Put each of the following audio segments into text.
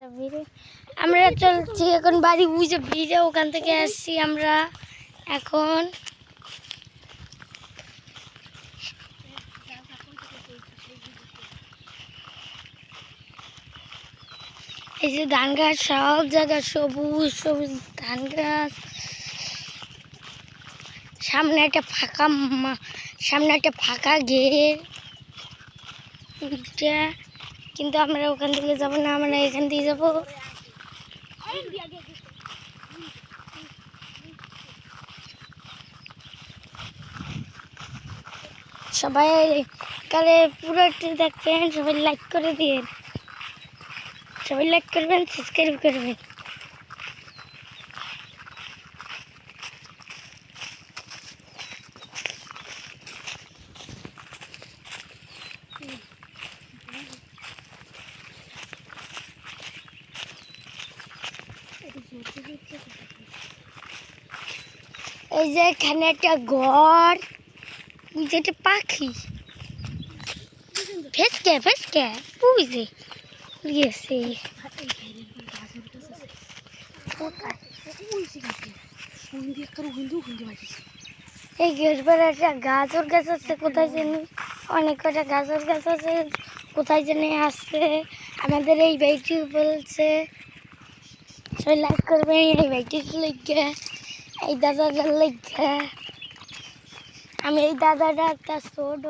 আমরা চলছি এখন বাড়ি, বুঝে ভিড়ে ওখান থেকে আসছি আমরা এখন। এই যে ধান গাছ, সব জায়গায় সবুজ সবুজ ধান গাছ। সামনে একটা ফাঁকা ঘের, কিন্তু আমরা ওখান থেকে যাবো না, আমরা এখান থেকে যাবো। সবাই কালে পুরোটি দেখবেন, সবাই লাইক করে দিয়ে, সবাই লাইক করবেন, সাবস্ক্রাইব করবেন। এই যে এখানে একটা ঘর, যেটা পাখি ফেসকে বুঝে গেছে। এই গেটবার একটা গাজর গাছ আছে, কোথায় জানি অনেক কটা গাজর গাছ আছে, কোথায় জানি আসছে। আমাদের এই বাইটি বলছে সবাই লাইক করবেন, এই বাইটির লেগে, এই দাদাটার লেগে। আমি এই দাদাটা একটা ছোট,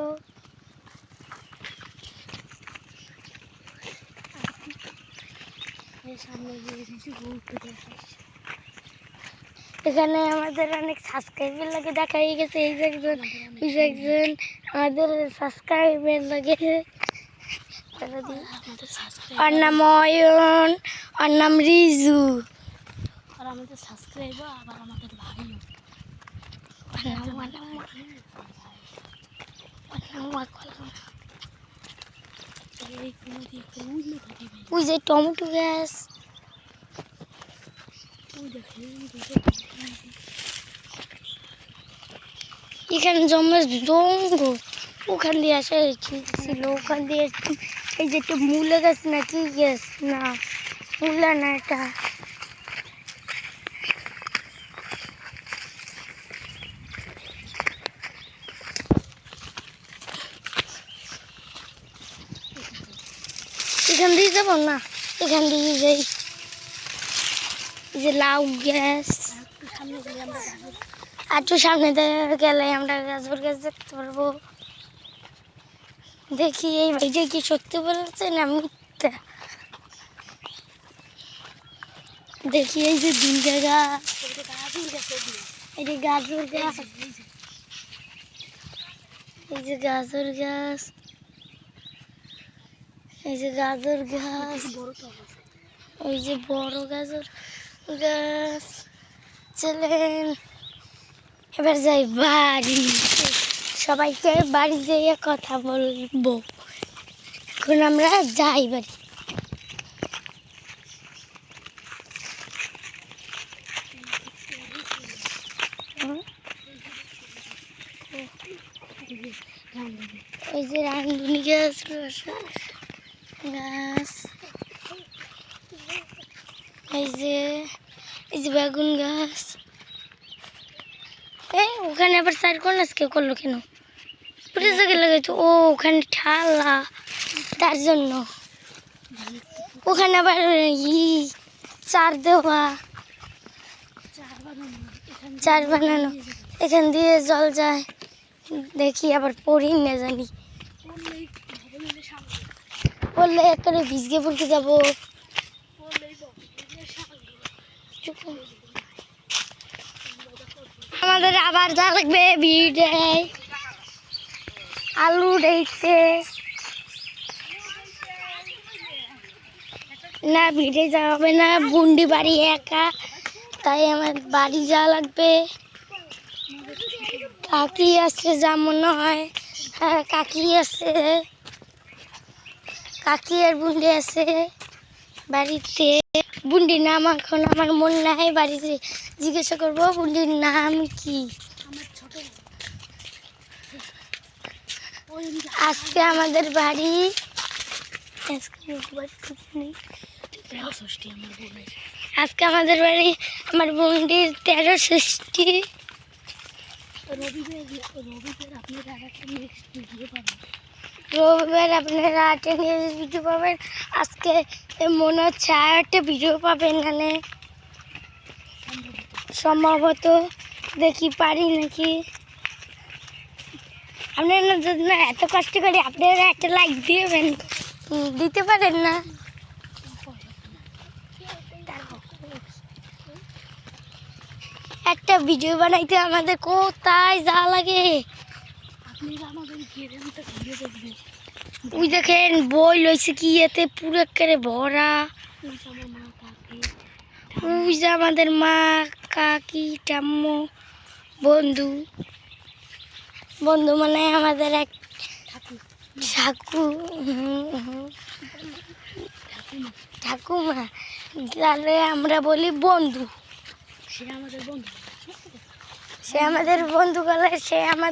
এখানে আমাদের অনেক সাবস্ক্রাইবার লাগে দেখা হয়ে গেছে। এই যে একজন আমাদের সাবস্ক্রাইবার লাগে, ওর নাম অয়ন, ওর নাম রিজু। আর আমাদের সাবস্ক্রাইবার আবার আমাদের ভাইও, ওই যে টমেটো গাছ, এখানে জঙ্গল, ওখান দিয়ে আসা ছিল, ওখান দিয়ে এই যে একটা মূলা গাছ না কি গাছ, না মূলা না, এটা এখান দিয়ে যাবো না, এখান দিয়ে যাই। এই যে লাউ গাছ, আর একটু সামনে গেলে আমরা গাছর গাছ দেখতে পারবো। দেখি এই ভাইটা কি সত্যি বলেছে না মিথ্যা। দেখি এই যে দুইটা গাছ, এই যে গাজর গাছ, এই যে গাজর গাছ, এই যে গাজর গাছ, ওই যে বড় গাজর গাছ। চলেন এবার যাই বাড়ি, সবাইকে বাড়ি যেয়ে কথা বলবো। এখন আমরা যাই বাড়ি। ওই যে রামধুনি গাছ, এই যে বেগুন গাছ। ওখানে আবার সাইড কর্নার কেউ করলো কেন? পুরো জায়গায় লাগাইতো, ও ওখানে ঠালা, তার জন্য ওখানে আবার চার দেওয়া, চার বানানো, এখান দিয়ে জল যায়। দেখি আবার পড়ি না জানি, পড়লে একেবারে ভিজকে পড়তে যাবো। আমাদের আবার যা লাগবে ভিড়ে, আলু দেখতে না, ভিড়ে যাওয়া হবে না, বুন্ডি বাড়ি একা, তাই আমার বাড়ি যাওয়া লাগবে। কাকি আছে যা মনে হয়, হ্যাঁ কাকি আছে, কাকি আর বুন্ডি আছে বাড়িতে। বুন্ডির নাম এখন আমার মনে নাই, বাড়িতে জিজ্ঞাসা করবো বুন্ডির নাম কি। আজকে আমাদের বাড়ি, আজকে আমাদের বাড়ি আমার বোনটির 13 ষষ্ঠী। রবিবার আপনারা একটা ভিডিও পাবেন। আজকে মনে হচ্ছে আর একটা ভিডিও পাবেন এখানে সম্ভবত, দেখি পারি নাকি। আপনারা যদি না এত কষ্ট করি আপনারা একটা লাইক দিবেন, দিতে পারেন না? একটা ভিডিও বানাইতে আমাদের কোথায় যাওয়া লাগে। ওই দেখেন বই লইছে কি এতে পুরো করে ভরা। ওই যে আমাদের মা, কাকি, ঠাম্মু, বন্ধু। বন্ধু মানে আমাদের এক ঠাকুমা, তাহলে আমরা বলি বন্ধু। সে আমাদের বন্ধু বলে, সে আমাদের